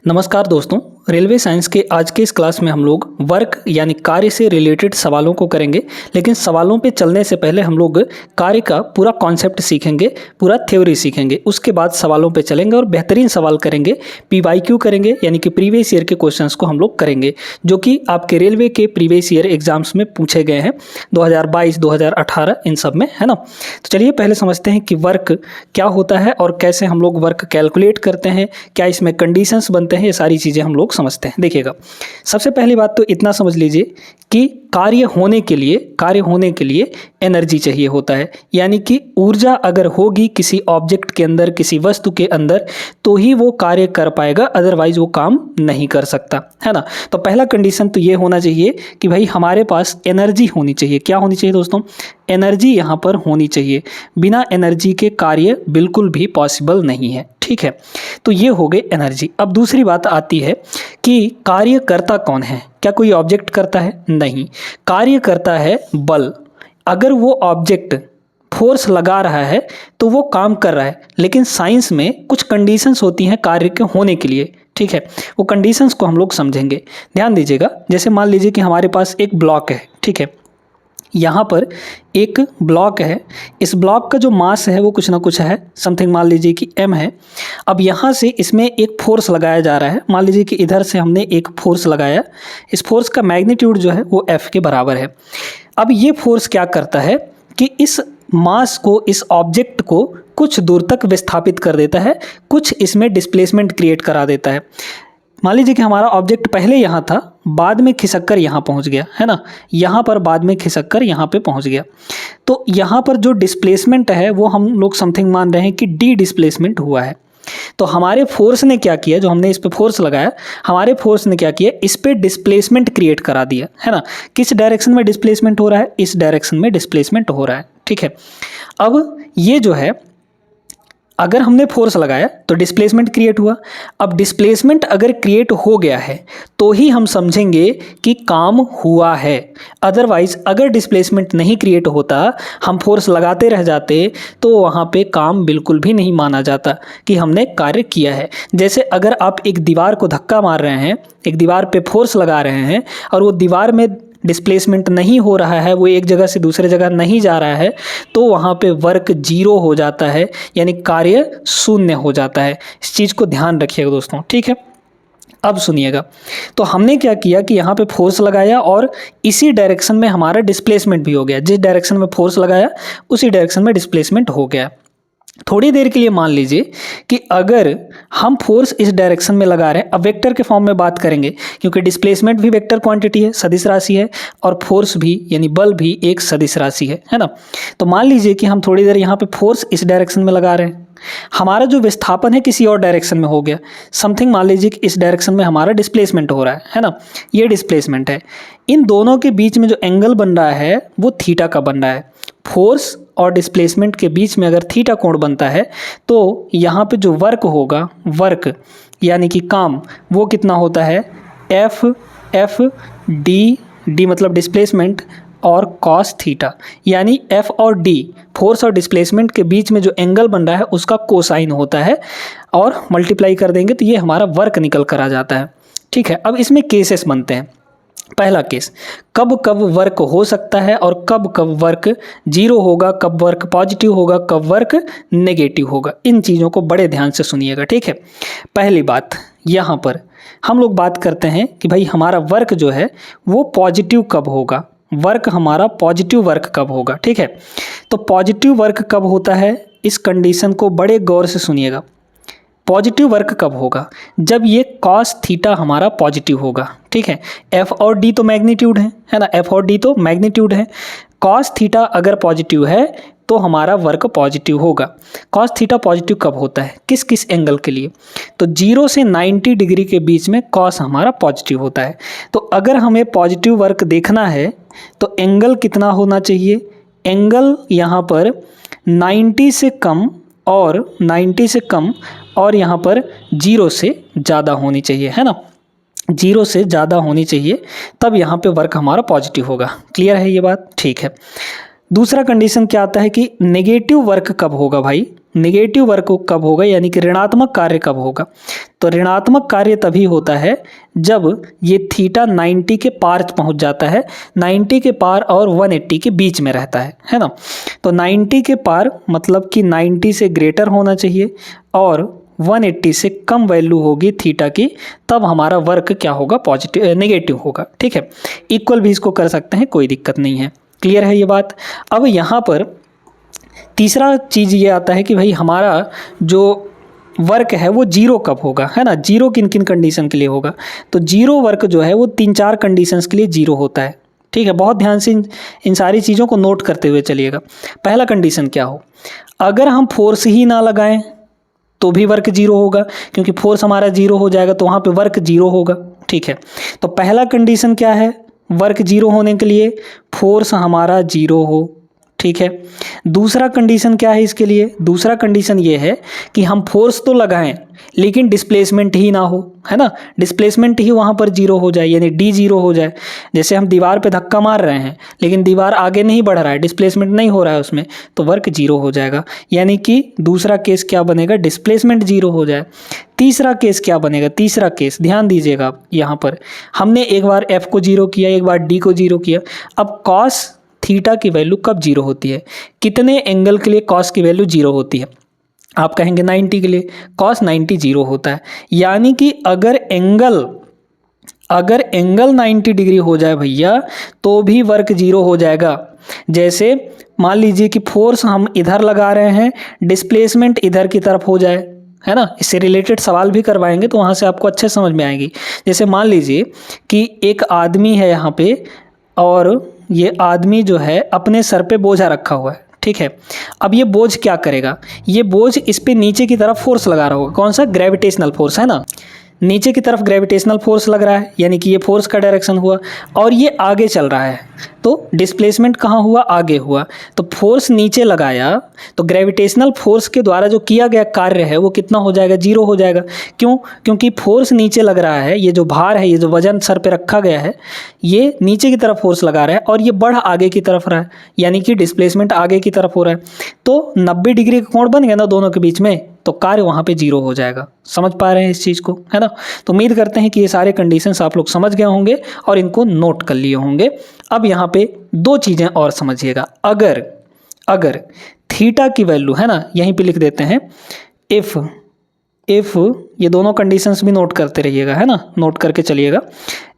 नमस्कार दोस्तों, railway science के आज के इस क्लास में हम लोग वर्क यानी कार्य से रिलेटेड सवालों को करेंगे। लेकिन सवालों पे चलने से पहले हम लोग कार्य का पूरा कॉन्सेप्ट सीखेंगे, पूरा थ्योरी सीखेंगे। उसके बाद सवालों पे चलेंगे और बेहतरीन सवाल करेंगे, PYQ करेंगे, यानी कि प्रीवियस ईयर के क्वेश्चंस को हम लोग करेंगे जो कि आपके रेलवे के प्रीवियस ईयर एग्जाम्स में पूछे गए हैं 2022, 2018 इन सब में, है ना। तो चलिए पहले समझते हैं कि वर्क क्या होता है और कैसे हम लोग वर्क कैलकुलेट करते हैं, क्या इसमें कंडीशंस बनते हैं, ये सारी चीज़ें हम लोग समझते हैं। देखिएगा, सबसे पहली बात तो इतना समझ लीजिए कि कार्य होने के लिए एनर्जी चाहिए होता है। यानी कि ऊर्जा अगर होगी किसी ऑब्जेक्ट के अंदर, किसी वस्तु के अंदर, तो ही वो कार्य कर पाएगा, अदरवाइज वो काम नहीं कर सकता, है ना। तो पहला कंडीशन तो ये होना चाहिए कि भाई हमारे पास एनर्जी होनी चाहिए। क्या होनी चाहिए दोस्तों? एनर्जी यहाँ पर होनी चाहिए। बिना एनर्जी के कार्य बिल्कुल भी पॉसिबल नहीं है, ठीक है। तो ये हो गई एनर्जी। अब दूसरी बात आती है कि कार्य करता कौन है? क्या कोई ऑब्जेक्ट करता है? नहीं, कार्य करता है बल। अगर वो ऑब्जेक्ट फोर्स लगा रहा है तो वो काम कर रहा है। लेकिन साइंस में कुछ कंडीशंस होती हैं कार्य के होने के लिए, ठीक है। वो कंडीशंस को हम लोग समझेंगे, ध्यान दीजिएगा। जैसे मान लीजिए कि हमारे पास एक ब्लॉक है, ठीक है। यहाँ पर एक ब्लॉक है, इस ब्लॉक का जो मास है वो कुछ ना कुछ है, समथिंग मान लीजिए कि m है। अब यहाँ से इसमें एक फोर्स लगाया जा रहा है। मान लीजिए कि इधर से हमने एक फोर्स लगाया, इस फोर्स का मैग्नीट्यूड जो है वो F के बराबर है। अब ये फोर्स क्या करता है कि इस मास को, इस ऑब्जेक्ट को कुछ दूर तक विस्थापित कर देता है, कुछ इसमें डिस्प्लेसमेंट क्रिएट करा देता है। मान लीजिए कि हमारा ऑब्जेक्ट पहले यहाँ था, बाद में खिसक कर यहाँ पहुँच गया, है ना। यहाँ पर बाद में खिसक कर यहाँ पे पहुँच गया। तो यहाँ पर जो डिस्प्लेसमेंट है वो हम लोग समथिंग मान रहे हैं कि डी डिस्प्लेसमेंट हुआ है। तो हमारे फोर्स ने क्या किया, जो हमने इस पे फोर्स लगाया, हमारे फोर्स ने क्या किया, इस पे डिस्प्लेसमेंट क्रिएट करा दिया, है ना। किस डायरेक्शन में डिस्प्लेसमेंट हो रहा है? इस डायरेक्शन में डिस्प्लेसमेंट हो रहा है, ठीक है। अब ये जो है, अगर हमने फोर्स लगाया तो डिस्प्लेसमेंट क्रिएट हुआ। अब डिस्प्लेसमेंट अगर क्रिएट हो गया है तो ही हम समझेंगे कि काम हुआ है। अदरवाइज अगर डिस्प्लेसमेंट नहीं क्रिएट होता, हम फोर्स लगाते रह जाते, तो वहाँ पे काम बिल्कुल भी नहीं माना जाता कि हमने कार्य किया है। जैसे अगर आप एक दीवार को धक्का मार रहे हैं, एक दीवार पे फोर्स लगा रहे हैं और वो दीवार में डिस्प्लेसमेंट नहीं हो रहा है, वो एक जगह से दूसरे जगह नहीं जा रहा है, तो वहाँ पे वर्क जीरो हो जाता है, यानी कार्य शून्य हो जाता है। इस चीज़ को ध्यान रखिएगा दोस्तों, ठीक है। अब सुनिएगा, तो हमने क्या किया कि यहाँ पे फोर्स लगाया और इसी डायरेक्शन में हमारा डिस्प्लेसमेंट भी हो गया। जिस डायरेक्शन में फोर्स लगाया उसी डायरेक्शन में डिस्प्लेसमेंट हो गया। थोड़ी देर के लिए मान लीजिए कि अगर हम फोर्स इस डायरेक्शन में लगा रहे हैं, अब वेक्टर के फॉर्म में बात करेंगे क्योंकि डिस्प्लेसमेंट भी वेक्टर क्वांटिटी है, सदिश राशि है, और फोर्स भी यानी बल भी एक सदिश राशि है ना। तो मान लीजिए कि हम थोड़ी देर यहाँ पे फोर्स इस डायरेक्शन में लगा रहे हैं, हमारा जो विस्थापन है किसी और डायरेक्शन में हो गया, समथिंग मान लीजिए कि इस डायरेक्शन में हमारा डिस्प्लेसमेंट हो रहा है ना। ये डिस्प्लेसमेंट है। इन दोनों के बीच में जो एंगल बन रहा है वो थीटा का बन रहा है। फोर्स और डिस्प्लेसमेंट के बीच में अगर थीटा कोण बनता है तो यहाँ पे जो वर्क होगा, वर्क यानी कि काम, वो कितना होता है? एफ डी मतलब डिस्प्लेसमेंट और कॉस थीटा, यानी एफ और डी, फोर्स और डिस्प्लेसमेंट के बीच में जो एंगल बन रहा है उसका कोसाइन होता है, और मल्टीप्लाई कर देंगे तो ये हमारा वर्क निकल कर आ जाता है, ठीक है। अब इसमें केसेस बनते हैं। पहला केस, कब कब वर्क हो सकता है और कब कब वर्क जीरो होगा, कब वर्क पॉजिटिव होगा, कब वर्क नेगेटिव होगा। इन चीज़ों को बड़े ध्यान से सुनिएगा, ठीक है। पहली बात, यहाँ पर हम लोग बात करते हैं कि भाई हमारा वर्क जो है वो पॉजिटिव कब होगा, वर्क हमारा पॉजिटिव वर्क कब होगा, ठीक है। तो पॉजिटिव वर्क कब होता है, इस कंडीशन को बड़े गौर से सुनिएगा। पॉजिटिव वर्क कब होगा? जब ये कॉस थीटा हमारा पॉजिटिव होगा, ठीक है। एफ और डी तो मैग्नीट्यूड है ना, एफ और डी तो मैग्नीट्यूड है। कॉस थीटा अगर पॉजिटिव है तो हमारा वर्क पॉजिटिव होगा। कॉस थीटा पॉजिटिव कब होता है, किस किस एंगल के लिए? तो 0 से 90 डिग्री के बीच में कॉस हमारा पॉजिटिव होता है। तो अगर हमें पॉजिटिव वर्क देखना है तो एंगल कितना होना चाहिए? एंगल यहाँ पर 90 से कम और यहाँ पर 0 से ज़्यादा होनी चाहिए, है ना। 0 से ज़्यादा होनी चाहिए, तब यहाँ पे वर्क हमारा पॉजिटिव होगा। क्लियर है ये बात? ठीक है। दूसरा कंडीशन क्या आता है कि नेगेटिव वर्क कब होगा भाई? नेगेटिव वर्क कब होगा, यानी कि ऋणात्मक कार्य कब होगा? तो ऋणात्मक कार्य तभी होता है जब ये थीटा 90 के पार पहुंच जाता है, 90 के पार और 180 के बीच में रहता है ना। तो 90 के पार मतलब कि 90 से ग्रेटर होना चाहिए और 180 से कम वैल्यू होगी थीटा की, तब हमारा वर्क क्या होगा? पॉजिटिव नेगेटिव होगा। ठीक है, इक्वल भी इसको कर सकते हैं, कोई दिक्कत नहीं है। क्लियर है ये बात? अब यहाँ पर तीसरा चीज़ ये आता है कि भाई हमारा जो वर्क है वो जीरो कब होगा, है ना। जीरो किन किन कंडीशन के लिए होगा? तो जीरो वर्क जो है वो 3-4 कंडीशंस के लिए जीरो होता है। ठीक है, बहुत ध्यान से इन सारी चीज़ों को नोट करते हुए चलिएगा। पहला कंडीशन क्या हो? अगर हम फोर्स ही ना लगाएं तो भी वर्क जीरो होगा, क्योंकि फोर्स हमारा जीरो हो जाएगा तो वहाँ पे वर्क जीरो होगा। ठीक है, तो पहला कंडीशन क्या है वर्क जीरो होने के लिए? फोर्स हमारा जीरो हो। ठीक है, दूसरा कंडीशन क्या है इसके लिए? दूसरा कंडीशन ये है कि हम फोर्स तो लगाएं लेकिन डिस्प्लेसमेंट ही ना हो, है ना। डिस्प्लेसमेंट ही वहाँ पर जीरो हो जाए, यानी डी जीरो हो जाए। जैसे हम दीवार पे धक्का मार रहे हैं लेकिन दीवार आगे नहीं बढ़ रहा है, डिस्प्लेसमेंट नहीं हो रहा है उसमें, तो वर्क जीरो हो जाएगा। यानी कि दूसरा केस क्या बनेगा? डिस्प्लेसमेंट जीरो हो जाए। तीसरा केस क्या बनेगा? तीसरा केस ध्यान दीजिएगा आप, यहाँ पर हमने एक बार एफ को जीरो किया, एक बार डी को जीरो किया। अब कॉस थीटा की वैल्यू कब जीरो होती है? कितने एंगल के लिए कॉस की वैल्यू जीरो होती है? आप कहेंगे 90 के लिए कॉस 90 जीरो होता है। यानी कि अगर एंगल 90 डिग्री हो जाए भैया तो भी वर्क जीरो हो जाएगा। जैसे मान लीजिए कि फोर्स हम इधर लगा रहे हैं, डिस्प्लेसमेंट इधर की तरफ हो जाए, है ना। इससे रिलेटेड सवाल भी करवाएंगे तो वहाँ से आपको अच्छे समझ में आएगी। जैसे मान लीजिए कि एक आदमी है यहाँ पे और ये आदमी जो है अपने सर पे बोझा रखा हुआ है। ठीक है, अब ये बोझ क्या करेगा? ये बोझ इस पे नीचे की तरफ फोर्स लगा रहा होगा। कौन सा? ग्रेविटेशनल फोर्स, है ना। नीचे की तरफ ग्रेविटेशनल फोर्स लग रहा है, यानी कि ये फोर्स का डायरेक्शन हुआ, और ये आगे चल रहा है तो डिस्प्लेसमेंट कहाँ हुआ? आगे हुआ। तो फोर्स नीचे लगाया तो ग्रेविटेशनल फोर्स के द्वारा जो किया गया कार्य है वो कितना हो जाएगा? जीरो हो जाएगा। क्यों? क्योंकि फोर्स नीचे लग रहा है, ये जो भार है, ये जो वजन सर पे रखा गया है, ये नीचे की तरफ फोर्स लगा रहा है और ये बढ़ आगे की तरफ रहा है, यानी कि डिस्प्लेसमेंट आगे की तरफ हो रहा है। तो 90 डिग्री का कोण बन गया ना दोनों के बीच में, तो कार्य वहाँ पे जीरो हो जाएगा। समझ पा रहे हैं इस चीज़ को, है ना। तो उम्मीद करते हैं कि ये सारे कंडीशंस आप लोग समझ गए होंगे और इनको नोट कर लिए होंगे। अब यहाँ पे दो चीज़ें और समझिएगा। अगर थीटा की वैल्यू, है ना, यहीं पे लिख देते हैं इफ़ ये दोनों कंडीशंस भी नोट करते रहिएगा, है ना, नोट करके चलिएगा।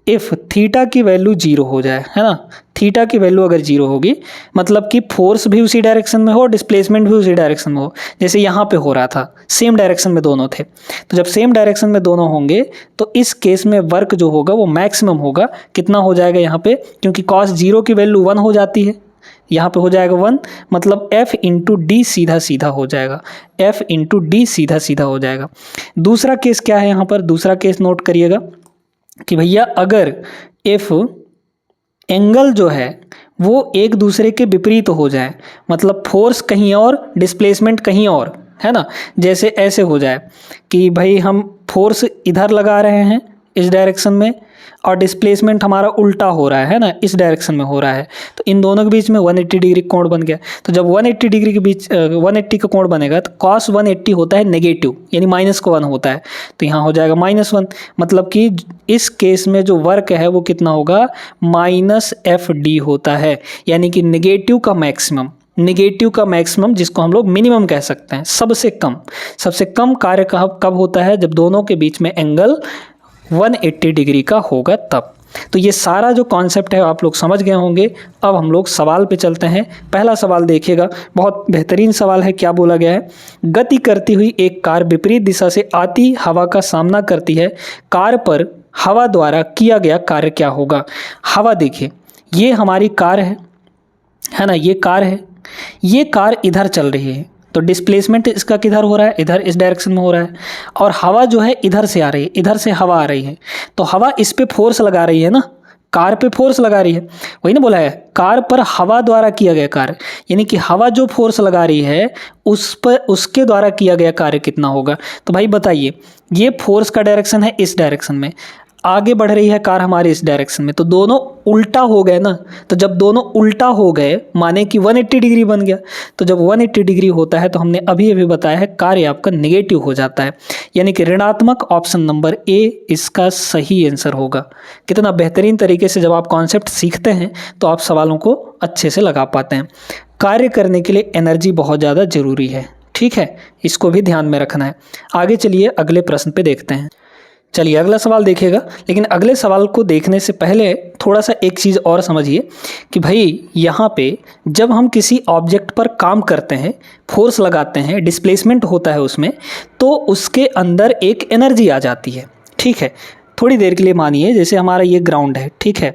इफ़ थीटा की वैल्यू जीरो हो जाए, है ना, थीटा की वैल्यू अगर जीरो होगी मतलब कि फोर्स भी उसी डायरेक्शन में हो, डिस्प्लेसमेंट भी उसी डायरेक्शन में हो, जैसे यहाँ पे हो रहा था, सेम डायरेक्शन में दोनों थे। तो जब सेम डायरेक्शन में दोनों होंगे तो इस केस में वर्क जो होगा वो मैक्सिमम होगा। कितना हो जाएगा यहाँ पे? क्योंकि कॉस जीरो की वैल्यू 1 हो जाती है, यहाँ पे हो जाएगा 1, मतलब F इंटू डी सीधा सीधा हो जाएगा, F इंटू डी सीधा सीधा हो जाएगा। दूसरा केस क्या है यहाँ पर? दूसरा केस नोट करिएगा कि भैया अगर इफ़ एंगल जो है वो एक दूसरे के विपरीत हो जाए, मतलब फोर्स कहीं और डिस्प्लेसमेंट कहीं और, है ना। जैसे ऐसे हो जाए कि भाई हम फोर्स इधर लगा रहे हैं इस डायरेक्शन में और डिस्प्लेसमेंट हमारा उल्टा हो रहा है ना, इस डायरेक्शन में हो रहा है, तो इन दोनों के बीच में 180 डिग्री कोण बन गया। तो जब 180 डिग्री के बीच 180 का कोण बनेगा तो cos 180 होता है नेगेटिव, यानी -1 होता है, तो यहाँ हो जाएगा -1। मतलब कि इस केस में जो वर्क है वो कितना होगा? -FD होता है, यानी कि नेगेटिव का मैक्सिमम जिसको हम लोग मिनिमम कह सकते हैं, सबसे कम कार्य कब होता है? जब दोनों के बीच में एंगल 180 डिग्री का होगा तब। तो ये सारा जो कॉन्सेप्ट है आप लोग समझ गए होंगे। अब हम लोग सवाल पे चलते हैं। पहला सवाल देखिएगा, बहुत बेहतरीन सवाल है। क्या बोला गया है? गति करती हुई एक कार विपरीत दिशा से आती हवा का सामना करती है, कार पर हवा द्वारा किया गया कार्य क्या होगा? हवा देखिए, ये हमारी कार है ना, ये कार है, ये कार इधर चल रही है तो डिस्प्लेसमेंट इसका किधर हो रहा है? इधर, इस डायरेक्शन में हो रहा है, और हवा जो है इधर से आ रही है, इधर से हवा आ रही है, तो हवा इस पे फोर्स लगा रही है ना, कार पे फोर्स लगा रही है, वही ना बोला है, कार पर हवा द्वारा किया गया कार्य, यानी कि हवा जो फोर्स लगा रही है उस पर, उसके द्वारा किया गया कार्य कितना होगा? तो भाई बताइए, ये फोर्स का डायरेक्शन है इस डायरेक्शन में, आगे बढ़ रही है कार हमारी इस डायरेक्शन में, तो दोनों उल्टा हो गए ना। तो जब दोनों उल्टा हो गए माने कि 180 डिग्री बन गया। तो जब 180 डिग्री होता है तो हमने अभी अभी बताया है कार्य आपका नेगेटिव हो जाता है, यानी कि ऋणात्मक। ऑप्शन नंबर ए इसका सही आंसर होगा। कितना बेहतरीन तरीके से जब आप कॉन्सेप्ट सीखते हैं तो आप सवालों को अच्छे से लगा पाते हैं। कार्य करने के लिए एनर्जी बहुत ज़्यादा ज़रूरी है, ठीक है, इसको भी ध्यान में रखना है। आगे चलिए अगले प्रश्न पे देखते हैं। चलिए अगला सवाल देखिएगा, लेकिन अगले सवाल को देखने से पहले थोड़ा सा एक चीज़ और समझिए कि भाई यहाँ पे जब हम किसी ऑब्जेक्ट पर काम करते हैं, फोर्स लगाते हैं, डिस्प्लेसमेंट होता है उसमें, तो उसके अंदर एक एनर्जी आ जाती है, ठीक है। थोड़ी देर के लिए मानिए जैसे हमारा ये ग्राउंड है, ठीक है,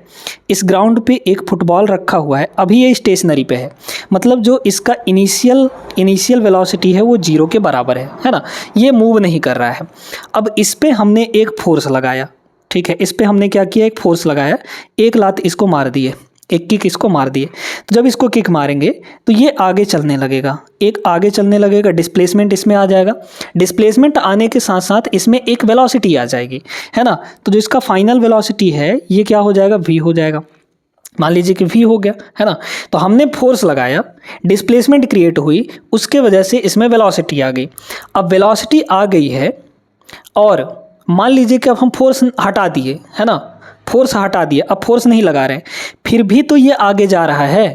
इस ग्राउंड पे एक फुटबॉल रखा हुआ है, अभी ये स्टेशनरी पे है, मतलब जो इसका इनिशियल वेलोसिटी है वो 0 के बराबर है ना, ये मूव नहीं कर रहा है। अब इस पे हमने एक फोर्स लगाया, ठीक है, इस पे हमने क्या किया, एक फोर्स लगाया, एक लात इसको मार दिए, एक किक इसको मार दिए। तो जब इसको किक मारेंगे तो ये आगे चलने लगेगा, एक आगे चलने लगेगा, डिस्प्लेसमेंट इसमें आ जाएगा। डिस्प्लेसमेंट आने के साथ साथ इसमें एक वेलोसिटी आ जाएगी, है ना। तो जो इसका फाइनल वेलोसिटी है ये क्या हो जाएगा, v हो जाएगा। मान लीजिए कि v हो गया, है ना। तो हमने फोर्स लगाया, डिस्प्लेसमेंट क्रिएट हुई, उसके वजह से इसमें वेलोसिटी आ गई। अब वेलोसिटी आ गई है और मान लीजिए कि अब हम फोर्स हटा दिए, है ना, फोर्स हटा दिया, अब फोर्स नहीं लगा रहे हैं, फिर भी तो ये आगे जा रहा है,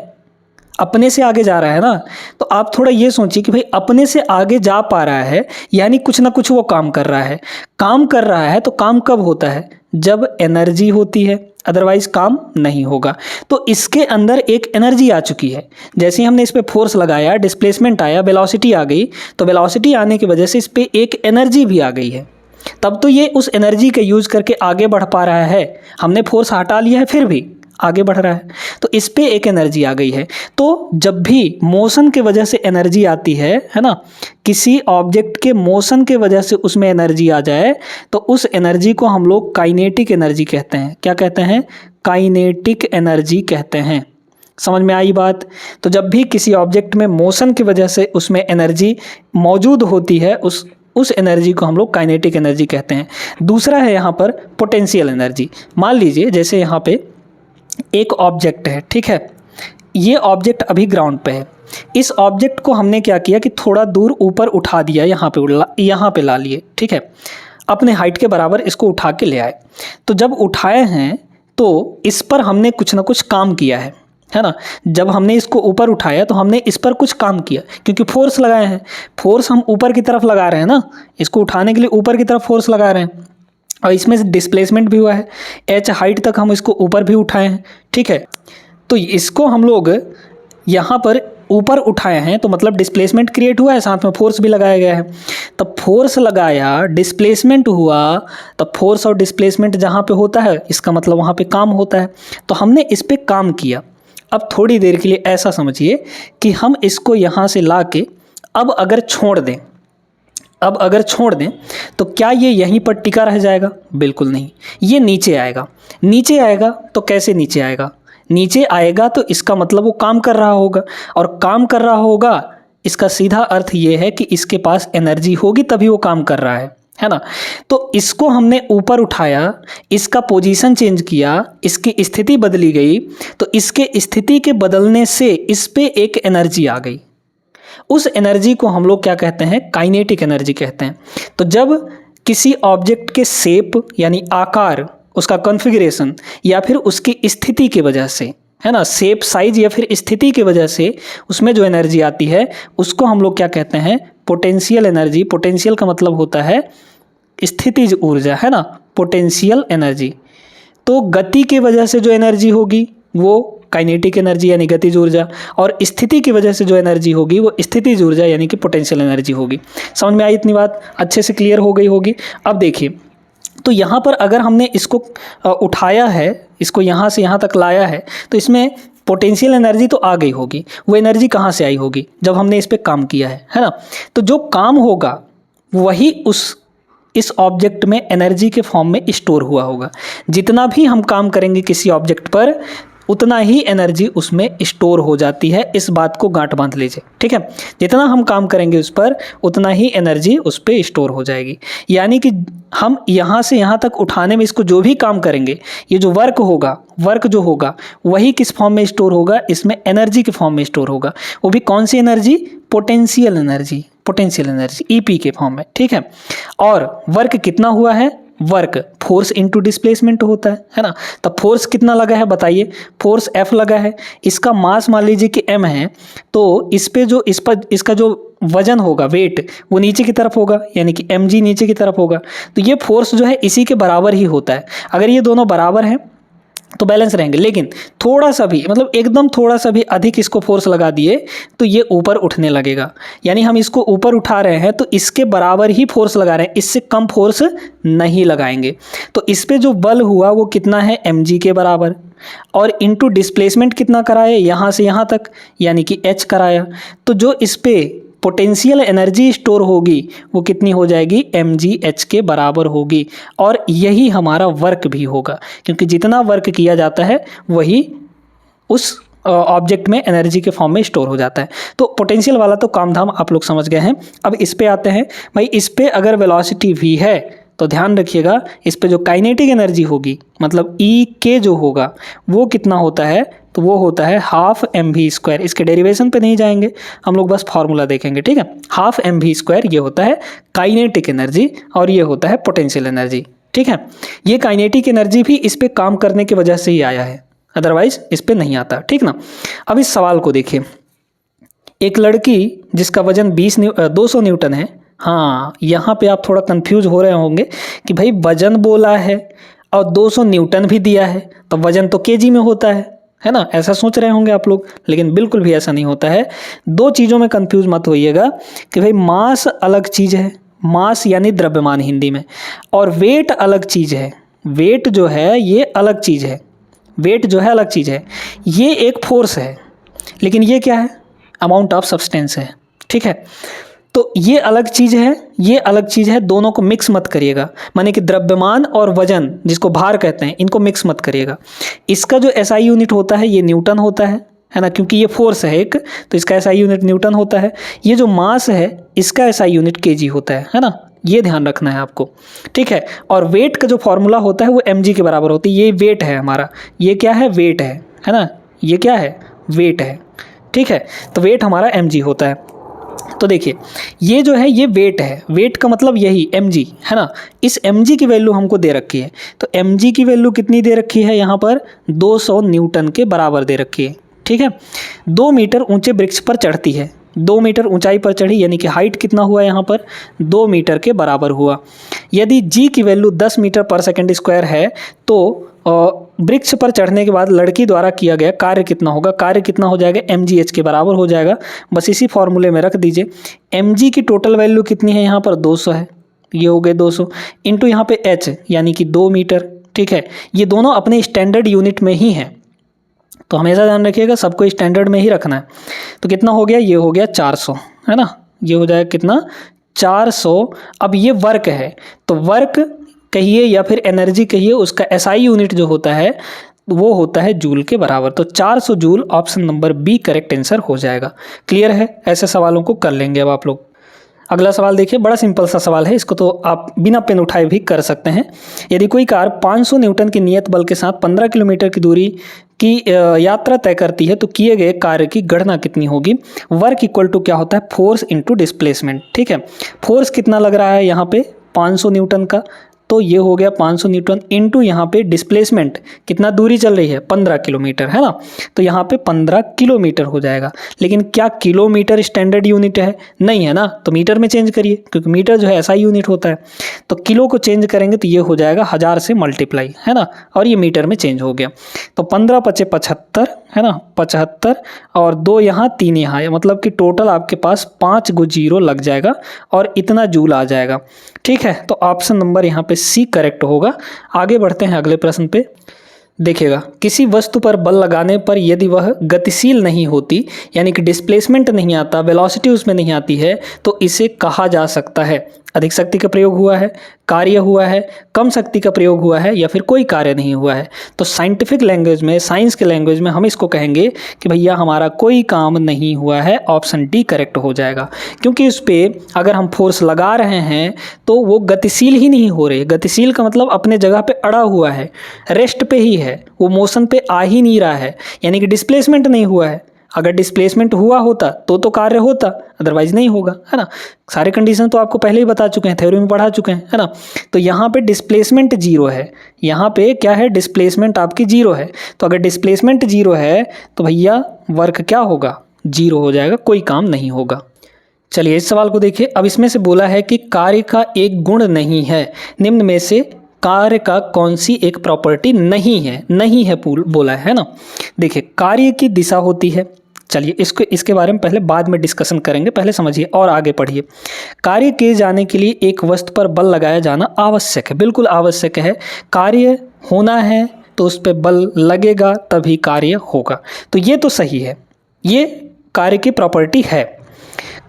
अपने से आगे जा रहा है ना। तो आप थोड़ा ये सोचिए कि भाई अपने से आगे जा पा रहा है, यानी कुछ ना कुछ वो काम कर रहा है। काम कर रहा है तो काम कब होता है, जब एनर्जी होती है, अदरवाइज काम नहीं होगा। तो इसके अंदर एक एनर्जी आ चुकी है। जैसे ही हमने इस पर फोर्स लगाया, डिस्प्लेसमेंट आया, वेलोसिटी आ गई, तो वेलोसिटी आने की वजह से इस पर एक एनर्जी भी आ गई है। तब तो ये उस एनर्जी का यूज़ करके आगे बढ़ पा रहा है। हमने फोर्स हटा लिया है फिर भी आगे बढ़ रहा है, तो इस पे एक एनर्जी आ गई है। तो जब भी मोशन के वजह से एनर्जी आती है ना, किसी ऑब्जेक्ट के मोशन के वजह से उसमें एनर्जी आ जाए तो उस एनर्जी को हम लोग काइनेटिक एनर्जी कहते हैं। क्या कहते हैं, काइनेटिक एनर्जी कहते हैं। समझ में आई बात। तो जब भी किसी ऑब्जेक्ट में मोशन की वजह से उसमें एनर्जी मौजूद होती है, उस एनर्जी को हम लोग काइनेटिक एनर्जी कहते हैं। दूसरा है यहाँ पर पोटेंशियल एनर्जी। मान लीजिए जैसे यहाँ पे एक ऑब्जेक्ट है, ठीक है, ये ऑब्जेक्ट अभी ग्राउंड पे है। इस ऑब्जेक्ट को हमने क्या किया कि थोड़ा दूर ऊपर उठा दिया, यहाँ पे ला लिए, ठीक है, अपने हाइट के बराबर इसको उठा के ले आए। तो जब उठाए हैं तो इस पर हमने कुछ ना कुछ काम किया है ना। जब हमने इसको ऊपर उठाया तो हमने इस पर कुछ काम किया, क्योंकि फोर्स लगाए हैं। फोर्स हम ऊपर की तरफ लगा रहे हैं ना, इसको उठाने के लिए ऊपर की तरफ फोर्स लगा रहे हैं, और इसमें से डिस्प्लेसमेंट भी हुआ है, h हाइट तक हम इसको ऊपर भी उठाए हैं, ठीक है। तो इसको हम लोग यहाँ पर ऊपर उठाए हैं, तो मतलब डिस्प्लेसमेंट क्रिएट हुआ है, साथ में फोर्स भी लगाया गया है। तब फोर्स लगाया, डिस्प्लेसमेंट हुआ, तब फोर्स और डिस्प्लेसमेंट जहाँ पे होता है इसका मतलब वहाँ पे काम होता है। तो हमने इस पर काम किया। अब थोड़ी देर के लिए ऐसा समझिए कि हम इसको यहाँ से ला के अब अगर छोड़ दें तो क्या ये यहीं पर टिका रह जाएगा? बिल्कुल नहीं, ये नीचे आएगा। नीचे आएगा तो कैसे नीचे आएगा? नीचे आएगा तो इसका मतलब वो काम कर रहा होगा, और काम कर रहा होगा इसका सीधा अर्थ ये है कि इसके पास एनर्जी होगी तभी वो काम कर रहा है ना। तो इसको हमने ऊपर उठाया, इसका पोजीशन चेंज किया, इसकी स्थिति बदली गई, तो इसके स्थिति के बदलने से इस पे एक एनर्जी आ गई। उस एनर्जी को हम लोग क्या कहते हैं? काइनेटिक एनर्जी कहते हैं। तो जब किसी ऑब्जेक्ट के शेप यानी आकार, उसका कॉन्फ़िगरेशन या फिर उसकी स्थिति की वजह से, है ना, शेप, साइज या फिर स्थिति की वजह से उसमें जो एनर्जी आती है उसको हम लोग क्या कहते हैं? Potential energy. पोटेंशियल का मतलब होता है स्थितिज ऊर्जा, है ना, पोटेंशियल एनर्जी। तो गति की वजह से जो एनर्जी होगी वो काइनेटिक एनर्जी यानी गतिज ऊर्जा, और स्थिति की वजह से जो एनर्जी होगी वो स्थितिज ऊर्जा यानी कि पोटेंशियल एनर्जी होगी। समझ में आई इतनी बात? अच्छे से क्लियर हो गई होगी। अब देखिए, तो यहाँ पर अगर हमने इसको उठाया है, इसको यहाँ से यहाँ तक लाया है, तो इसमें पोटेंशियल एनर्जी तो आ गई होगी। वो एनर्जी कहाँ से आई होगी? जब हमने इस पर काम किया है ना। तो जो काम होगा वही इस ऑब्जेक्ट में एनर्जी के फॉर्म में स्टोर हुआ होगा। जितना भी हम काम करेंगे किसी ऑब्जेक्ट पर, उतना ही एनर्जी उसमें स्टोर हो जाती है। इस बात को गांठ बांध लीजिए, ठीक है। जितना हम काम करेंगे उस पर उतना ही एनर्जी उस पर स्टोर हो जाएगी। यानी कि हम यहाँ से यहाँ तक उठाने में इसको जो भी काम करेंगे, ये जो वर्क जो होगा वही किस फॉर्म में स्टोर होगा, इसमें एनर्जी के फॉर्म में स्टोर होगा। वो भी कौन सी एनर्जी? पोटेंशियल एनर्जी ईपी के फॉर्म में, ठीक है। और वर्क कितना हुआ है? वर्क फोर्स इनटू डिस्प्लेसमेंट होता है ना। तब फोर्स कितना लगा है बताइए? फोर्स F लगा है। इसका मास मान लीजिए कि m है, तो इस पर इसका जो वजन होगा, वेट, वो नीचे की तरफ होगा, यानी कि mg नीचे की तरफ होगा। तो ये फोर्स जो है इसी के बराबर ही होता है। अगर ये दोनों बराबर हैं तो बैलेंस रहेंगे, लेकिन थोड़ा सा भी, मतलब एकदम थोड़ा सा भी अधिक इसको फोर्स लगा दिए तो ये ऊपर उठने लगेगा। यानी हम इसको ऊपर उठा रहे हैं तो इसके बराबर ही फोर्स लगा रहे हैं, इससे कम फोर्स नहीं लगाएंगे। तो इस पे जो बल हुआ वो कितना है? mg के बराबर। और इनटू डिस्प्लेसमेंट कितना कराया? यहाँ से यहाँ तक, यानी कि h कराया। तो जो इस पे पोटेंशियल एनर्जी स्टोर होगी वो कितनी हो जाएगी? mgh के बराबर होगी। और यही हमारा वर्क भी होगा, क्योंकि जितना वर्क किया जाता है वही उस ऑब्जेक्ट में एनर्जी के फॉर्म में स्टोर हो जाता है। तो पोटेंशियल वाला तो काम धाम आप लोग समझ गए हैं। अब इस पे आते हैं भाई। इस पे अगर वेलोसिटी v है तो ध्यान रखिएगा, इस पे जो काइनेटिक एनर्जी होगी, मतलब ई के जो होगा वो कितना होता है? तो वो होता है हाफ mv²। इसके डेरिवेशन पे नहीं जाएंगे हम लोग, बस फॉर्मूला देखेंगे, ठीक है। हाफ mv², ये होता है काइनेटिक एनर्जी और ये होता है पोटेंशियल एनर्जी, ठीक है। ये काइनेटिक एनर्जी भी इस पे काम करने की वजह से ही आया है, अदरवाइज इस पे नहीं आता, ठीक ना। अब इस सवाल को देखिए। एक लड़की जिसका वजन 200 न्यूटन है। हाँ, यहाँ पे आप थोड़ा कंफ्यूज हो रहे होंगे कि भाई वजन बोला है और 200 न्यूटन भी दिया है, तो वजन तो केजी में होता है ना। ऐसा सोच रहे होंगे आप लोग, लेकिन बिल्कुल भी ऐसा नहीं होता है। दो चीज़ों में कंफ्यूज मत होइएगा कि भाई मास अलग चीज़ है, मास यानी द्रव्यमान हिंदी में, और वेट अलग चीज़ है। वेट जो है ये अलग चीज़ है, वेट जो है अलग चीज़ है। ये एक फोर्स है, लेकिन ये क्या है? अमाउंट ऑफ सब्सटेंस है, ठीक है। तो ये अलग चीज़ है, ये अलग चीज़ है, दोनों को मिक्स मत करिएगा। माने कि द्रव्यमान और वजन, जिसको भार कहते हैं, इनको मिक्स मत करिएगा। इसका जो SI यूनिट होता है ये न्यूटन होता है ना, क्योंकि ये फोर्स है एक, तो इसका SI यूनिट न्यूटन होता है। ये जो मास है इसका SI यूनिट kg होता है ना। ये ध्यान रखना है आपको, ठीक है। और वेट का जो फॉर्मूला होता है वो mg के बराबर होती है। ये वेट है हमारा, ये क्या है? वेट है ना। ये क्या है? वेट है, ठीक है। तो वेट हमारा mg होता है। तो देखिए ये जो है ये वेट है, वेट का मतलब यही mg है ना। इस mg की वैल्यू हमको दे रखी है, तो mg की वैल्यू कितनी दे रखी है? यहाँ पर 200 न्यूटन के बराबर दे रखी है, ठीक है। 2 मीटर ऊंचे वृक्ष पर चढ़ती है, 2 मीटर ऊंचाई पर चढ़ी, यानी कि हाइट कितना हुआ यहाँ पर? 2 मीटर के बराबर हुआ। यदि g की वैल्यू 10 मीटर पर सेकेंड स्क्वायर है तो वृक्ष पर चढ़ने के बाद लड़की द्वारा किया गया कार्य कितना होगा? कार्य कितना हो जाएगा? mgh के बराबर हो जाएगा। बस इसी फॉर्मूले में रख दीजिए। mg की टोटल वैल्यू कितनी है? यहाँ पर 200 है, ये हो गए 200 इंटू यहाँ पे h यानी कि 2 मीटर, ठीक है। ये दोनों अपने स्टैंडर्ड यूनिट में ही हैं, तो हमेशा ध्यान रखिएगा सबको स्टैंडर्ड में ही रखना है। तो कितना हो गया? ये हो गया 400, है ना। ये हो जाएगा कितना? 400। अब ये वर्क है, तो वर्क कहिए या फिर एनर्जी कहिए, उसका SI यूनिट जो होता है वो होता है जूल के बराबर। तो 400 joule, option number B correct answer हो जाएगा। क्लियर है? ऐसे सवालों को कर लेंगे अब आप लोग। अगला सवाल देखिए, बड़ा सिंपल सा सवाल है, इसको तो आप बिना पेन उठाए भी कर सकते हैं। यदि कोई कार 500 न्यूटन की नियत बल के साथ 15 किलोमीटर की दूरी की यात्रा तय करती है तो किए गए कार्य की गणना कितनी होगी? वर्क इक्वल टू क्या होता है? फोर्स इनटू डिस्प्लेसमेंट, ठीक है। फोर्स कितना लग रहा है यहाँ पे? 500 न्यूटन का, तो ये हो गया 500 न्यूटन इंटू यहाँ पे डिस्प्लेसमेंट, कितना दूरी चल रही है? 15 किलोमीटर, है ना। तो यहाँ पे 15 किलोमीटर हो जाएगा। लेकिन क्या किलोमीटर स्टैंडर्ड यूनिट है? नहीं है ना, तो मीटर में चेंज करिए, क्योंकि मीटर जो है SI यूनिट होता है। तो किलो को चेंज करेंगे तो ये हो जाएगा 1000 से मल्टीप्लाई, है ना, और ये मीटर में चेंज हो गया। तो 15 × 5 = 75, है ना, 75 और 2 यहाँ 3 यहाँ, मतलब कि टोटल आपके पास 5 गो 0 लग जाएगा और इतना जूल आ जाएगा, ठीक है। तो ऑप्शन नंबर यहाँ पे सी करेक्ट होगा। आगे बढ़ते हैं अगले प्रश्न पे। देखिएगा, किसी वस्तु पर बल लगाने पर यदि वह गतिशील नहीं होती, यानी कि डिस्प्लेसमेंट नहीं आता, वेलोसिटी उसमें नहीं आती है, तो इसे कहा जा सकता है। अधिक शक्ति का प्रयोग हुआ है, कार्य हुआ है, कम शक्ति का प्रयोग हुआ है या फिर कोई कार्य नहीं हुआ है। तो साइंटिफिक लैंग्वेज में, साइंस के लैंग्वेज में हम इसको कहेंगे कि भैया हमारा कोई काम नहीं हुआ है। ऑप्शन डी करेक्ट हो जाएगा, क्योंकि उस पर अगर हम फोर्स लगा रहे हैं तो वो गतिशील ही नहीं हो रही। गतिशील का मतलब अपने जगह पे अड़ा हुआ है, रेस्ट पे ही है, वो मोशन पे आ ही नहीं रहा है, यानी कि डिस्प्लेसमेंट नहीं हुआ है। अगर डिस्प्लेसमेंट हुआ होता तो कार्य होता, अदरवाइज नहीं होगा, है ना। सारे कंडीशन तो आपको पहले ही बता चुके हैं, थ्योरी में पढ़ा चुके हैं, है ना। तो यहाँ पे डिस्प्लेसमेंट जीरो है, यहाँ पे क्या है, डिस्प्लेसमेंट आपकी जीरो है। तो अगर डिस्प्लेसमेंट जीरो है तो भैया वर्क क्या होगा, जीरो हो जाएगा, कोई काम नहीं होगा। चलिए इस सवाल को देखिए। अब इसमें से बोला है कि कार्य का एक गुण नहीं है, निम्न में से कार्य का कौन सी एक प्रॉपर्टी नहीं है, नहीं है बोला है ना। देखिए कार्य की दिशा होती है, चलिए इसके बारे में पहले बाद में डिस्कशन करेंगे, पहले समझिए और आगे पढ़िए। कार्य किए जाने के लिए एक वस्तु पर बल लगाया जाना आवश्यक है, बिल्कुल आवश्यक है। कार्य होना है तो उस पर बल लगेगा तभी कार्य होगा, तो ये तो सही है, ये कार्य की प्रॉपर्टी है।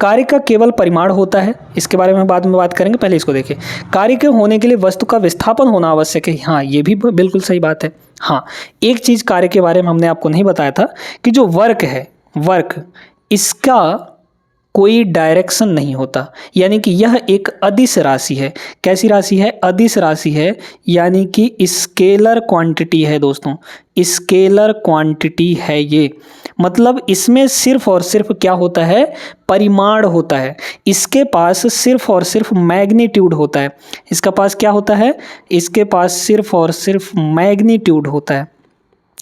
कार्य का केवल परिमाण होता है, इसके बारे में बाद में बात करेंगे, पहले इसको देखिए। कार्य के होने के लिए वस्तु का विस्थापन होना आवश्यक है, हाँ ये भी बिल्कुल सही बात है। हाँ एक चीज़ कार्य के बारे में हमने आपको नहीं बताया था कि जो वर्क है, वर्क इसका कोई डायरेक्शन नहीं होता, यानी कि यह एक अदिश राशि है। कैसी राशि है, अदिश राशि है, यानी कि स्केलर क्वांटिटी है दोस्तों, स्केलर क्वांटिटी है ये। मतलब इसमें सिर्फ और सिर्फ क्या होता है, परिमाण होता है। इसके पास सिर्फ और सिर्फ मैग्नीट्यूड होता है। इसका पास क्या होता है, इसके पास सिर्फ और सिर्फ मैग्नीट्यूड होता है।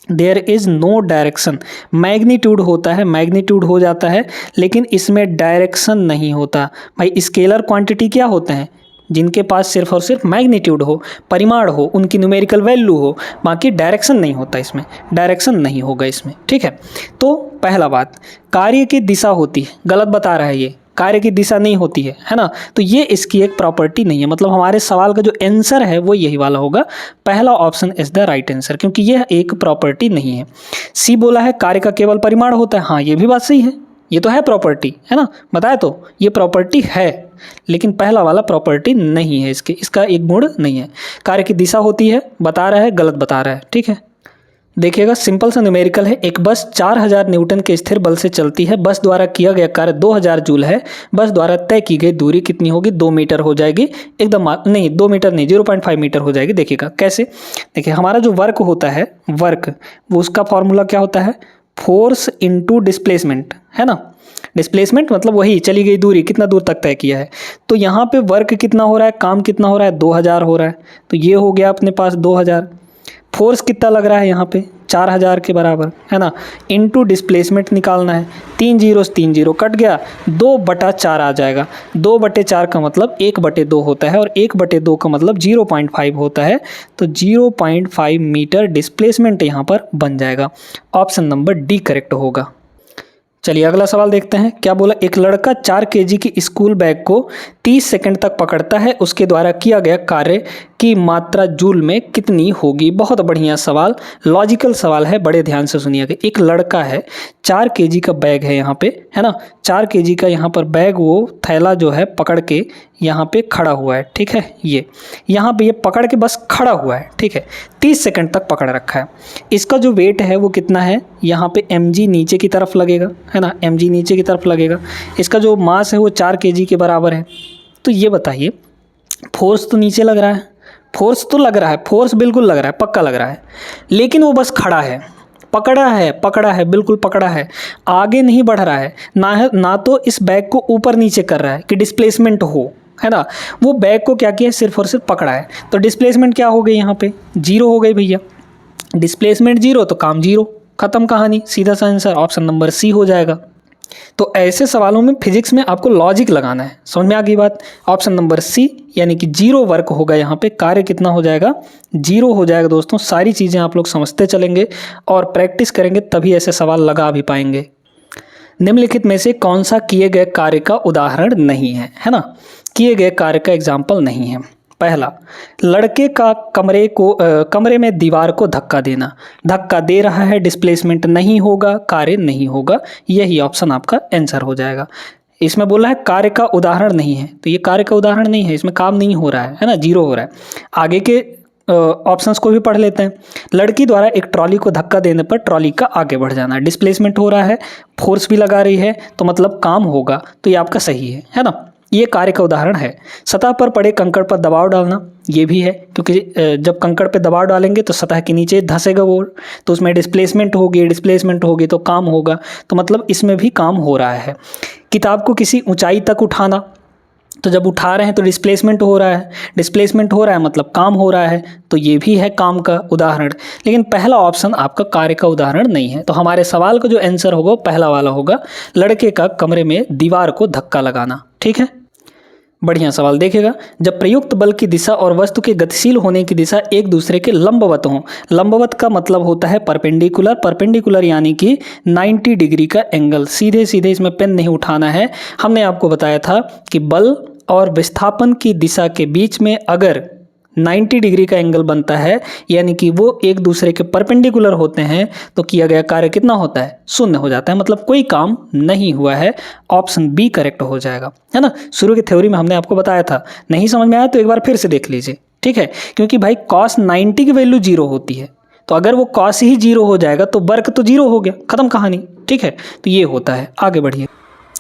There is no direction, magnitude होता है, मैग्नीट्यूड हो जाता है, लेकिन इसमें डायरेक्शन नहीं होता। भाई स्केलर क्वांटिटी क्या होते हैं, जिनके पास सिर्फ और सिर्फ मैग्नीट्यूड हो, परिमाण हो, उनकी न्यूमेरिकल वैल्यू हो, बाकी डायरेक्शन नहीं होता, इसमें डायरेक्शन नहीं होगा इसमें, ठीक है। तो पहला बात, कार्य की दिशा होती है, गलत बता रहा है ये, कार्य की दिशा नहीं होती है ना। तो ये इसकी एक प्रॉपर्टी नहीं है, मतलब हमारे सवाल का जो आंसर है वो यही वाला होगा, पहला option is the right answer, क्योंकि यह एक प्रॉपर्टी नहीं है। सी बोला है कार्य का केवल परिमाण होता है, हाँ ये भी बात सही है, ये तो है प्रॉपर्टी, है ना, बताया तो ये प्रॉपर्टी है, लेकिन पहला वाला प्रॉपर्टी नहीं है, इसका एक गुण नहीं है। कार्य की दिशा होती है, बता रहा है, गलत बता रहा है, ठीक है। देखिएगा सिंपल सा न्यूमेरिकल है। एक बस 4000 न्यूटन के स्थिर बल से चलती है, बस द्वारा किया गया कार्य 2000 जूल है, बस द्वारा तय की गई दूरी कितनी होगी, 2 मीटर हो जाएगी, एकदम नहीं 2 मीटर नहीं 0.5 मीटर हो जाएगी। देखिएगा कैसे, देखिए हमारा जो वर्क होता है, वर्क वो उसका फॉर्मूला क्या होता है, फोर्स इंटू डिस्प्लेसमेंट, है ना। डिस्प्लेसमेंट मतलब वही चली गई दूरी, कितना दूर तक तय किया है। तो यहाँ पे वर्क कितना हो रहा है, काम कितना हो रहा है, 2000 हो रहा है, तो ये हो गया अपने पास 2000। फोर्स कितना लग रहा है यहाँ पे, 4000 के बराबर, है ना, इनटू डिस्प्लेसमेंट निकालना है, 3 जीरो से 3 जीरो कट गया, 2/4 आ जाएगा। 2/4 का मतलब 1/2 होता है, और 1/2 का मतलब 0.5 होता है, तो 0.5 मीटर डिस्प्लेसमेंट यहाँ पर बन जाएगा। ऑप्शन नंबर डी करेक्ट होगा। चलिए अगला सवाल देखते हैं, क्या बोला, एक लड़का 4 kg की स्कूल बैग को 30 सेकंड तक पकड़ता है, उसके द्वारा किया गया कार्य की मात्रा जूल में कितनी होगी। बहुत बढ़िया सवाल, लॉजिकल सवाल है, बड़े ध्यान से सुनिएगा। एक लड़का है, 4 kg का बैग है यहाँ पे, है ना, 4 kg का यहाँ पर बैग, वो थैला जो है पकड़ के यहाँ पे खड़ा हुआ है, ठीक है। ये यहाँ पे ये पकड़ के बस खड़ा हुआ है, ठीक है, 30 सेकंड तक पकड़ रखा है। इसका जो वेट है वो कितना है, यहाँ पे mg नीचे की तरफ लगेगा, है ना, mg नीचे की तरफ लगेगा। इसका जो मास है वो 4 kg के बराबर है। तो ये बताइए, फोर्स तो नीचे लग रहा है, फोर्स तो लग रहा है, फोर्स बिल्कुल लग रहा है, पक्का लग रहा है, लेकिन वो बस खड़ा है, पकड़ा है, बिल्कुल पकड़ा है, आगे नहीं बढ़ रहा है, ना तो इस बैग को ऊपर नीचे कर रहा है कि डिस्प्लेसमेंट हो, है ना। वो बैग को क्या किया, सिर्फ और सिर्फ पकड़ा है। तो डिस्प्लेसमेंट क्या हो गई, यहाँ पे 0 हो गई भैया, डिस्प्लेसमेंट 0 तो काम 0, खत्म कहानी, सीधा सा आंसर ऑप्शन नंबर सी हो जाएगा। तो ऐसे सवालों में फिजिक्स में आपको लॉजिक लगाना है, समझ में आ गई बात। ऑप्शन नंबर सी यानी कि 0 वर्क होगा, यहाँ पे कार्य कितना हो जाएगा, 0 हो जाएगा। दोस्तों सारी चीज़ें आप लोग समझते चलेंगे और प्रैक्टिस करेंगे, तभी ऐसे सवाल लगा भी पाएंगे। निम्नलिखित में से कौन सा किए गए कार्य का उदाहरण नहीं है, है ना, किए गए कार्य का एग्जाम्पल नहीं है। पहला, लड़के का कमरे में दीवार को धक्का देना, धक्का दे रहा है, डिस्प्लेसमेंट नहीं होगा, कार्य नहीं होगा, यही ऑप्शन आपका आंसर हो जाएगा। इसमें बोला है कार्य का उदाहरण नहीं है, तो ये कार्य का उदाहरण नहीं है, इसमें काम नहीं हो रहा है ना, जीरो हो रहा है। आगे के ऑप्शंस को भी पढ़ लेते हैं। लड़की द्वारा एक ट्रॉली को धक्का देने पर ट्रॉली का आगे बढ़ जाना, डिस्प्लेसमेंट हो रहा है, फोर्स भी लगा रही है, तो मतलब काम होगा, तो ये आपका सही है ना, ये कार्य का उदाहरण है। सतह पर पड़े कंकड़ पर दबाव डालना, ये भी है, क्योंकि जब कंकड़ पे दबाव डालेंगे तो सतह के नीचे धंसेगा वो, तो उसमें डिस्प्लेसमेंट होगी तो काम होगा, तो मतलब इसमें भी काम हो रहा है। किताब को किसी ऊंचाई तक उठाना, तो जब उठा रहे हैं तो डिस्प्लेसमेंट हो रहा है मतलब काम हो रहा है, तो ये भी है काम का उदाहरण। लेकिन पहला ऑप्शन आपका कार्य का उदाहरण नहीं है, तो हमारे सवाल का जो आंसर होगा वो पहला वाला होगा, लड़के का कमरे में दीवार को धक्का लगाना। ठीक है, बढ़िया सवाल देखिएगा। जब प्रयुक्त बल की दिशा और वस्तु के गतिशील होने की दिशा एक दूसरे के लंबवत हों, लंबवत का मतलब होता है परपेंडिकुलर यानी कि 90 डिग्री का एंगल, सीधे सीधे, इसमें पेन नहीं उठाना है। हमने आपको बताया था कि बल और विस्थापन की दिशा के बीच में अगर 90 डिग्री का एंगल बनता है, यानी कि वो एक दूसरे के परपेंडिकुलर होते हैं, तो किया गया कार्य कितना होता है, शून्य हो जाता है, मतलब कोई काम नहीं हुआ है। ऑप्शन बी करेक्ट हो जाएगा, है ना। शुरू की थ्योरी में हमने आपको बताया था, नहीं समझ में आया तो एक बार फिर से देख लीजिए। ठीक है, क्योंकि भाई cos 90 की वैल्यू 0 होती है, तो अगर वो cos ही 0 हो जाएगा तो वर्क तो 0 हो गया, खत्म कहानी। ठीक है, तो ये होता है। आगे बढ़िए,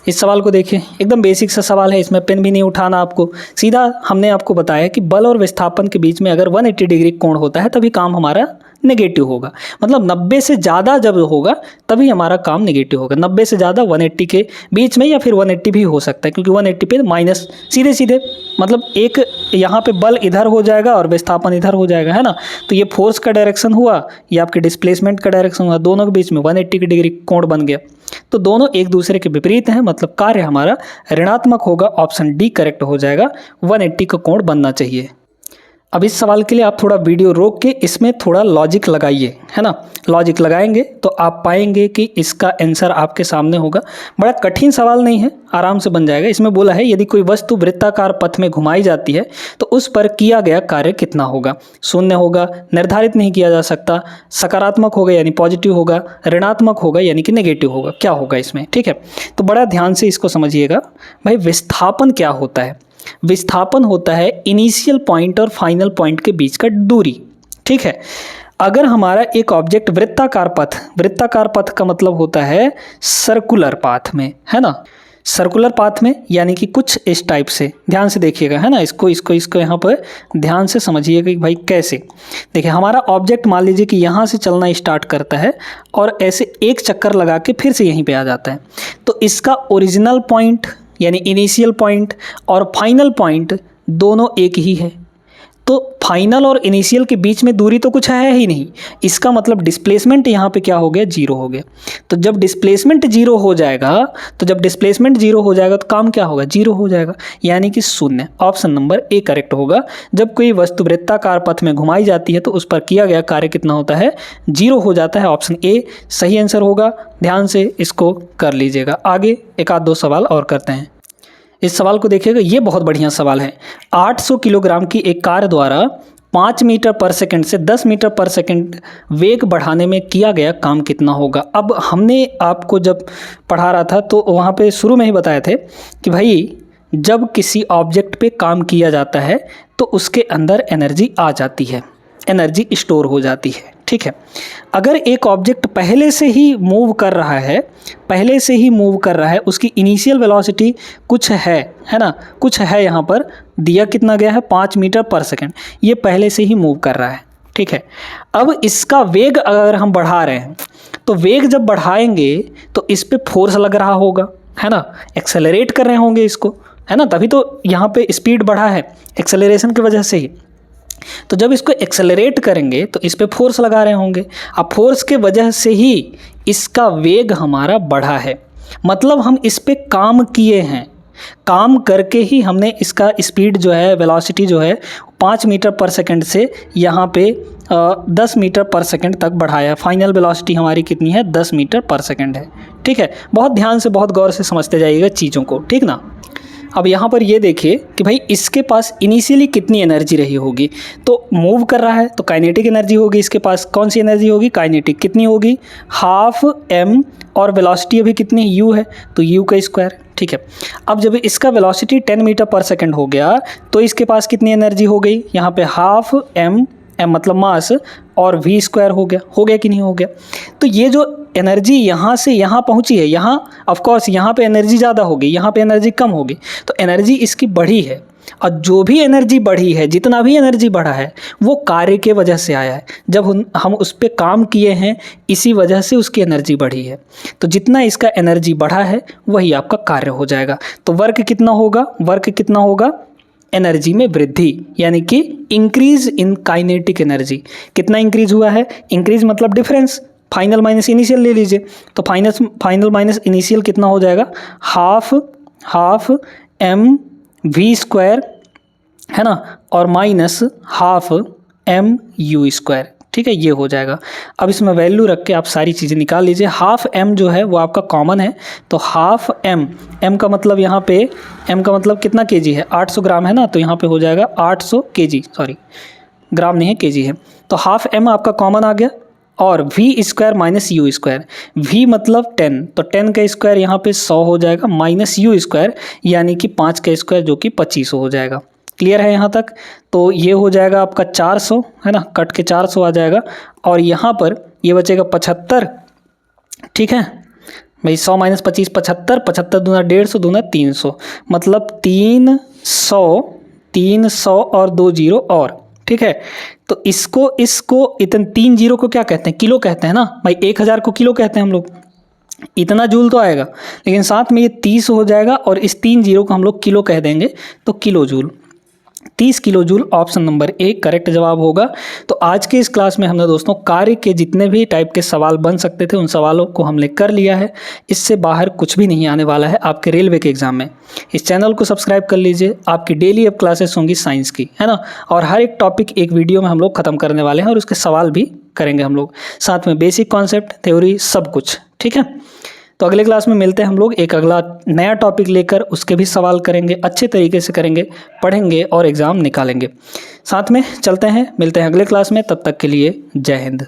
इस सवाल को देखिए, एकदम बेसिक सा सवाल है, इसमें पेन भी नहीं उठाना आपको, सीधा हमने आपको बताया कि बल और विस्थापन के बीच में अगर 180 डिग्री कोण होता है तभी काम हमारा नेगेटिव होगा, मतलब 90 से ज़्यादा जब होगा तभी हमारा काम नेगेटिव होगा। 90 से ज़्यादा 180 के बीच में, या फिर 180 भी हो सकता है, क्योंकि 180 पे माइनस सीधे सीधे, मतलब एक यहाँ पे बल इधर हो जाएगा और विस्थापन इधर हो जाएगा, है ना। तो ये फोर्स का डायरेक्शन हुआ, ये आपके डिस्प्लेसमेंट का डायरेक्शन हुआ, दोनों के बीच में 180 डिग्री कोण बन गया, तो दोनों एक दूसरे के विपरीत हैं, मतलब कार्य हमारा ऋणात्मक होगा। ऑप्शन डी करेक्ट हो जाएगा, 180 का कोण बनना चाहिए। अब इस सवाल के लिए आप थोड़ा वीडियो रोक के इसमें थोड़ा लॉजिक लगाइए, है ना। लॉजिक लगाएंगे तो आप पाएंगे कि इसका आंसर आपके सामने होगा। बड़ा कठिन सवाल नहीं है, आराम से बन जाएगा। इसमें बोला है यदि कोई वस्तु वृत्ताकार पथ में घुमाई जाती है तो उस पर किया गया कार्य कितना होगा। शून्य होगा, निर्धारित नहीं किया जा सकता, सकारात्मक होगा यानी पॉजिटिव होगा, ऋणात्मक होगा यानी कि नेगेटिव होगा, क्या होगा इसमें। ठीक है, तो बड़ा ध्यान से इसको समझिएगा। भाई विस्थापन क्या होता है, विस्थापन होता है इनिशियल पॉइंट और फाइनल पॉइंट के बीच का दूरी। ठीक है, अगर हमारा एक ऑब्जेक्ट वृत्ताकार पथ का मतलब होता है सर्कुलर पाथ में, है ना, सर्कुलर पाथ में, यानी कि कुछ इस टाइप से, ध्यान से देखिएगा, है ना, इसको यहाँ पर ध्यान से समझिएगा कि भाई कैसे। देखिए हमारा ऑब्जेक्ट मान लीजिए कि यहाँ से चलना स्टार्ट करता है और ऐसे एक चक्कर लगा के फिर से यहीं पे आ जाता है, तो इसका ओरिजिनल पॉइंट यानी इनिशियल पॉइंट और फाइनल पॉइंट दोनों एक ही है, तो फाइनल और इनिशियल के बीच में दूरी तो कुछ है ही नहीं। इसका मतलब डिस्प्लेसमेंट यहाँ पे क्या हो गया, 0 हो गया। तो जब डिस्प्लेसमेंट 0 हो जाएगा तो काम क्या होगा, 0 हो जाएगा, यानी कि शून्य। ऑप्शन नंबर ए करेक्ट होगा। जब कोई वस्तु वृत्ताकार पथ में घुमाई जाती है तो उस पर किया गया कार्य कितना होता है, 0 हो जाता है। ऑप्शन ए सही आंसर होगा, ध्यान से इसको कर लीजिएगा। आगे एक आध दो सवाल और करते हैं। इस सवाल को देखिएगा, ये बहुत बढ़िया सवाल है। 800 किलोग्राम की एक कार द्वारा 5 मीटर पर सेकंड से 10 मीटर पर सेकंड वेग बढ़ाने में किया गया काम कितना होगा। अब हमने आपको जब पढ़ा रहा था तो वहाँ पे शुरू में ही बताए थे कि भाई जब किसी ऑब्जेक्ट पे काम किया जाता है तो उसके अंदर एनर्जी आ जाती है, एनर्जी स्टोर हो जाती है। ठीक है, अगर एक ऑब्जेक्ट पहले से ही मूव कर रहा है, उसकी इनिशियल वेलोसिटी कुछ है ना, कुछ है, यहाँ पर दिया कितना गया है 5 मीटर पर सेकंड, ये पहले से ही मूव कर रहा है। ठीक है, अब इसका वेग अगर हम बढ़ा रहे हैं तो वेग जब बढ़ाएंगे तो इस पे फोर्स लग रहा होगा, है ना, एक्सेलरेट कर रहे होंगे इसको, है ना, तभी तो यहाँ पे स्पीड बढ़ा है एक्सेलरेशन की वजह से ही। तो जब इसको एक्सेलरेट करेंगे तो इस पे फोर्स लगा रहे होंगे, अब फोर्स के वजह से ही इसका वेग हमारा बढ़ा है, मतलब हम इस पे काम किए हैं, काम करके ही हमने इसका स्पीड जो है, वेलोसिटी जो है 5 मीटर पर सेकंड से यहाँ पे 10 मीटर पर सेकंड तक बढ़ाया। फाइनल वेलोसिटी हमारी कितनी है, 10 मीटर पर सेकंड है। ठीक है, बहुत ध्यान से बहुत गौर से समझते जाइएगा चीज़ों को, ठीक ना। अब यहाँ पर ये देखिए कि भाई इसके पास इनिशियली कितनी एनर्जी रही होगी, तो मूव कर रहा है तो काइनेटिक एनर्जी होगी, इसके पास कौन सी एनर्जी होगी, काइनेटिक। कितनी होगी, हाफ m, और वेलोसिटी अभी कितनी u है तो u का स्क्वायर, ठीक है। अब जब इसका वेलोसिटी 10 मीटर पर सेकंड हो गया तो इसके पास कितनी एनर्जी हो गई, यहाँ पे हाफ m मतलब मास और v स्क्वायर हो गया कि नहीं हो गया। तो ये जो एनर्जी यहाँ से यहाँ पहुँची है, यहाँ ऑफ कोर्स यहाँ पे एनर्जी ज़्यादा होगी, यहाँ पे एनर्जी कम होगी, तो एनर्जी इसकी बढ़ी है। और जो भी एनर्जी बढ़ी है, जितना भी एनर्जी बढ़ा है वो कार्य के वजह से आया है। जब हम उस पर काम किए हैं इसी वजह से उसकी एनर्जी बढ़ी है। तो जितना इसका एनर्जी बढ़ा है वही आपका कार्य हो जाएगा। तो वर्क कितना होगा, वर्क कितना होगा, एनर्जी में वृद्धि, यानी कि इंक्रीज इन काइनेटिक एनर्जी। कितना इंक्रीज हुआ है, इंक्रीज मतलब डिफरेंस, फाइनल माइनस इनिशियल ले लीजिए, तो फाइनल माइनस इनिशियल कितना हो जाएगा, हाफ m v स्क्वायर है ना, और minus half m u square, ठीक है, ये हो जाएगा। अब इसमें वैल्यू रख के आप सारी चीज़ें निकाल लीजिए। हाफ m जो है वो आपका कॉमन है, तो हाफ m का मतलब यहाँ पे m का मतलब कितना kg है, 800 ग्राम है ना, तो यहाँ पे हो जाएगा 800 kg, सॉरी ग्राम नहीं है kg है। तो हाफ m आपका कॉमन आ गया, और v square minus you square, v मतलब 10, तो 10 का स्क्वायर यहाँ पे 100 हो जाएगा, माइनस यू स्क्वायर यानी कि 5 का स्क्वायर जो कि 2500 हो जाएगा। क्लियर है यहाँ तक। तो ये हो जाएगा आपका 400 है ना, कट के 400 आ जाएगा, और यहाँ पर ये बचेगा 75, ठीक है भाई, 100 माइनस 25 75, 75 दूना 150 दूना 300, मतलब 300 और 2 जीरो और, ठीक है। तो इसको इतने 3 जीरो को क्या कहते हैं, किलो कहते हैं ना भाई, 1000 को किलो कहते हैं हम लोग। इतना जूल तो आएगा, लेकिन साथ में ये 30 हो जाएगा, और इस 3 जीरो को हम लोग किलो कह देंगे, तो kilo joule, 30 kilo joule option number 1 correct जवाब होगा। तो आज के इस क्लास में हमने दोस्तों कार्य के जितने भी टाइप के सवाल बन सकते थे उन सवालों को हमने कर लिया है। इससे बाहर कुछ भी नहीं आने वाला है आपके रेलवे के एग्जाम में। इस चैनल को सब्सक्राइब कर लीजिए, आपकी डेली अब क्लासेस होंगी साइंस की, है ना, और हर एक टॉपिक एक वीडियो में हम लोग खत्म करने वाले हैं, और उसके सवाल भी करेंगे हम लोग, साथ में बेसिक कॉन्सेप्ट, थ्योरी, सब कुछ, ठीक है। तो अगले क्लास में मिलते हैं हम लोग एक अगला नया टॉपिक लेकर, उसके भी सवाल करेंगे, अच्छे तरीके से करेंगे, पढ़ेंगे और एग्ज़ाम निकालेंगे। साथ में चलते हैं, मिलते हैं अगले क्लास में, तब तक के लिए जय हिंद।